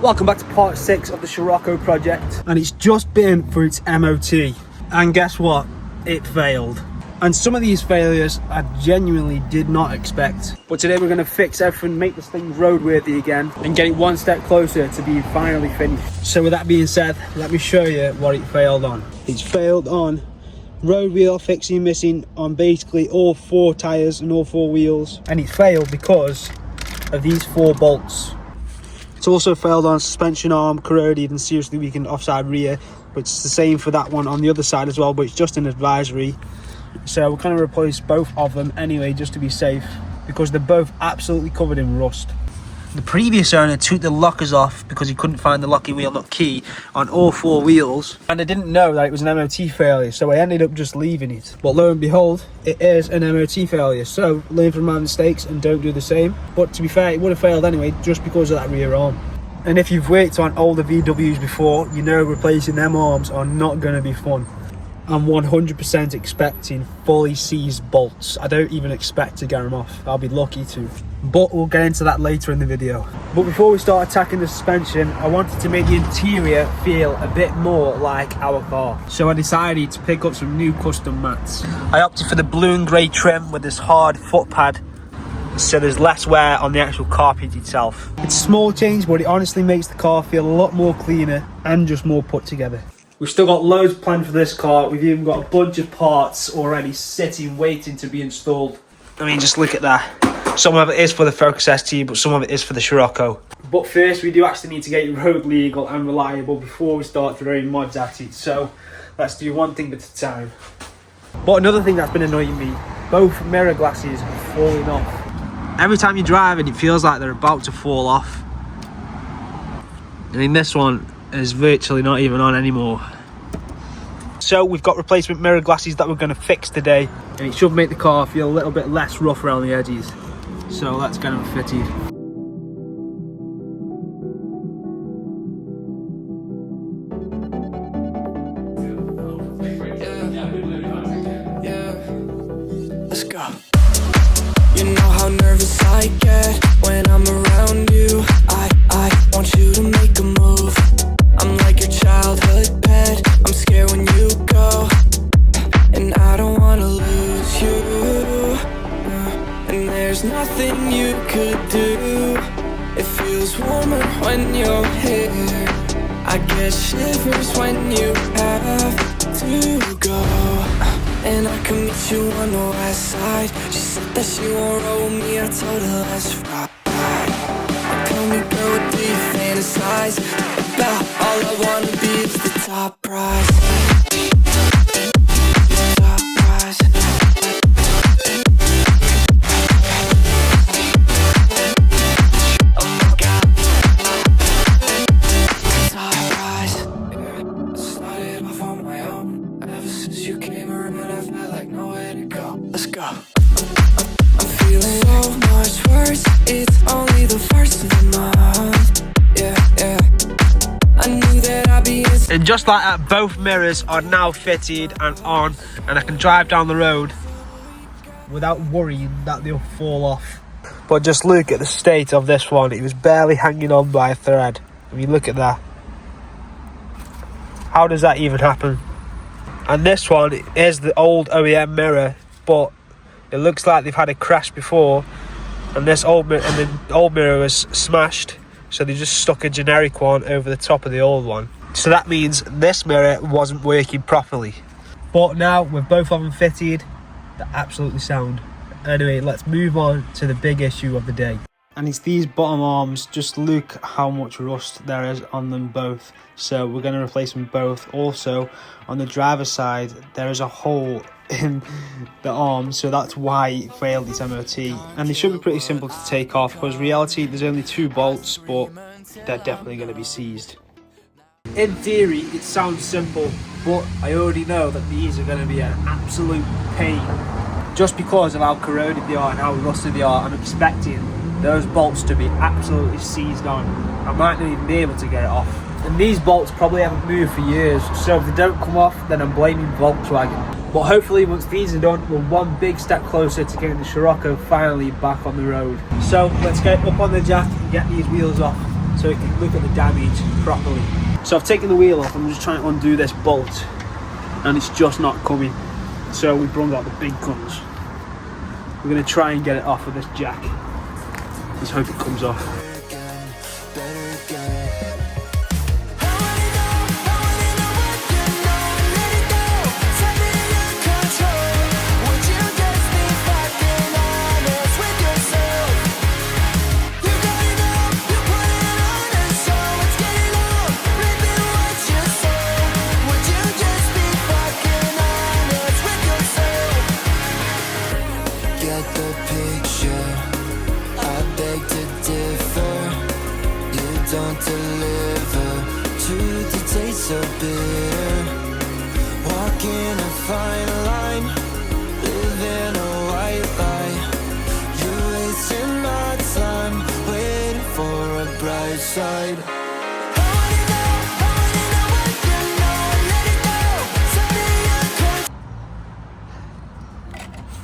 Welcome back to part 6 of the Scirocco project, and it's just been for its MOT, and guess what? It failed. And some of these failures I genuinely did not expect, but today we're going to fix everything, make this thing roadworthy again and get it one step closer to being finally finished. So with that being said, let me show you what it failed on. It's failed on road wheel fixing missing on basically all 4 tyres and all 4 wheels, and it failed because of these 4 bolts. It's also failed on suspension arm corroded and seriously weakened offside rear, but it's the same for that one on the other side as well, but it's just an advisory. So we're going to replace both of them anyway, just to be safe, because they're both absolutely covered in rust. The previous owner took the lockers off because he couldn't find the locking wheel nut key on all 4 wheels, and I didn't know that it was an MOT failure, so I ended up just leaving it. But lo and behold, it is an MOT failure, so learn from my mistakes and don't do the same. But to be fair, it would have failed anyway just because of that rear arm. And if you've worked on older VWs before, you know replacing them arms are not going to be fun. I'm 100% expecting fully seized bolts. I don't even expect to get them off. I'll be lucky to. But we'll get into that later in the video. But before we start attacking the suspension, I wanted to make the interior feel a bit more like our car. So I decided to pick up some new custom mats. I opted for the blue and grey trim with this hard foot pad, so there's less wear on the actual carpet itself. It's a small change, but it honestly makes the car feel a lot more cleaner and just more put together. We've still got loads planned for this car. We've even got a bunch of parts already sitting, waiting to be installed. I mean, just look at that. Some of it is for the Focus ST, but some of it is for the Scirocco. But first, we do actually need to get it road legal and reliable before we start throwing mods at it. So let's do one thing at a time. But another thing that's been annoying me, both mirror glasses are falling off. Every time you drive it, it feels like they're about to fall off. I mean, this one is virtually not even on anymore. So we've got replacement mirror glasses that we're going to fix today, and it should make the car feel a little bit less rough around the edges. So let's get them fitted. Let's go. You know how nervous I get when I'm around you. I want you to make a move. I'm like your childhood pet. I'm scared when you go, and I don't wanna lose you. And there's nothing you could do. It feels warmer when you're here. I get shivers when you have to go. And I can meet you on the west side. She said that she won't roll with me. I told her let's ride. Tell me, girl, what do you fantasize about? All I wanna be is the top prize. Top prize. Oh my God. Top prize. Yeah, I started off on my own. Ever since you came around, I felt like nowhere to go. Let's go. I'm feeling so much worse. It's only the first of the month. Yeah. I knew that I'd be. And just like that, both mirrors are now fitted and on, and I can drive down the road without worrying that they'll fall off. But just look at the state of this one. It was barely hanging on by a thread. I mean, look at that. How does that even happen? And this one is the old OEM mirror, but it looks like they've had a crash before, and the old mirror was smashed, so they just stuck a generic one over the top of the old one. So that means this mirror wasn't working properly. But now with both of them fitted, they're absolutely sound. Anyway, let's move on to the big issue of the day. And it's these bottom arms. Just look how much rust there is on them both. So we're going to replace them both. Also, on the driver's side, there is a hole in the arm, so that's why it failed its MOT. And they should be pretty simple to take off, because in reality there's only 2 bolts, but they're definitely going to be seized. In theory, it sounds simple, but I already know that these are going to be an absolute pain. Just because of how corroded they are and how rusted they are, I'm expecting those bolts to be absolutely seized on. I might not even be able to get it off. And these bolts probably haven't moved for years, so if they don't come off, then I'm blaming Volkswagen. But hopefully once these are done, we're one big step closer to getting the Scirocco finally back on the road. So let's get up on the jack and get these wheels off. so you can look at the damage properly. So I've taken the wheel off, I'm just trying to undo this bolt and it's just not coming. So we brought out the big guns. We're going to try and get it off with this jack. Let's hope it comes off. Don't deliver to the taste so bitter. Walking a fine line, living a white lie. You're wasting my time, waiting for a bright side.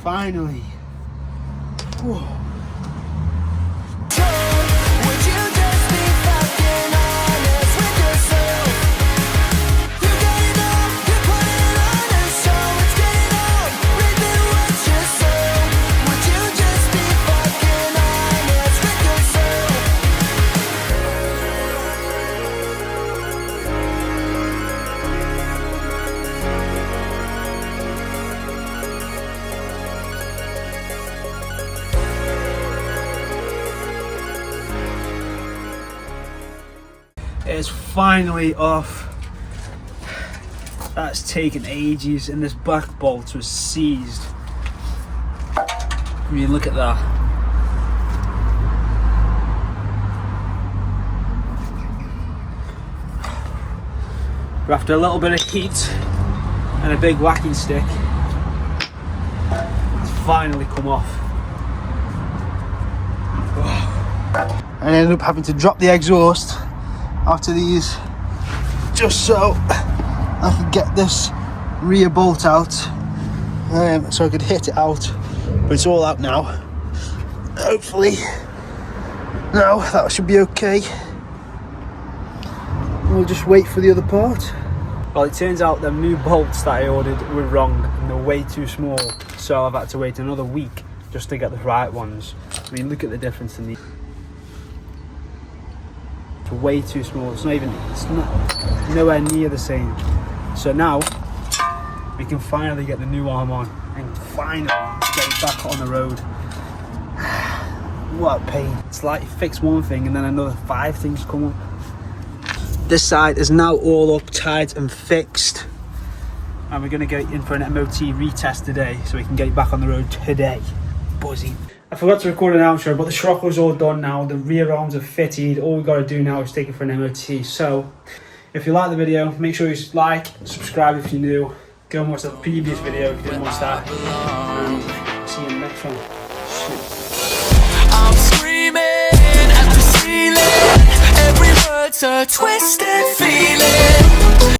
Finally. Whoa. It's finally off. That's taken ages, and this back bolt was seized. I mean, look at that. But after a little bit of heat and a big whacking stick, it's finally come off. I ended up having to drop the exhaust after these, just so I could get this rear bolt out, so I could hit it out, but it's all out now. Hopefully now that should be okay. We'll just wait for the other part. Well, it turns out the new bolts that I ordered were wrong and they're way too small, so I've had to wait another week just to get the right ones. I mean, look at the difference in these. Way too small. It's not nowhere near the same. So now we can finally get the new arm on and finally get it back on the road. What a pain. It's like you fix one thing and then another 5 things come up. This side is now all up, tied and fixed, and we're going to get it in for an MOT retest today so we can get it back on the road today. Buzzing. I forgot to record an outro, but the Scirocco's all done now. The rear arms are fitted. All we've got to do now is take it for an MOT. So, if you like the video, make sure you like, subscribe if you're new. Go and watch the previous video if you didn't watch that. And see you in the next one. I'm screaming at the ceiling. Every word's a twisted feeling.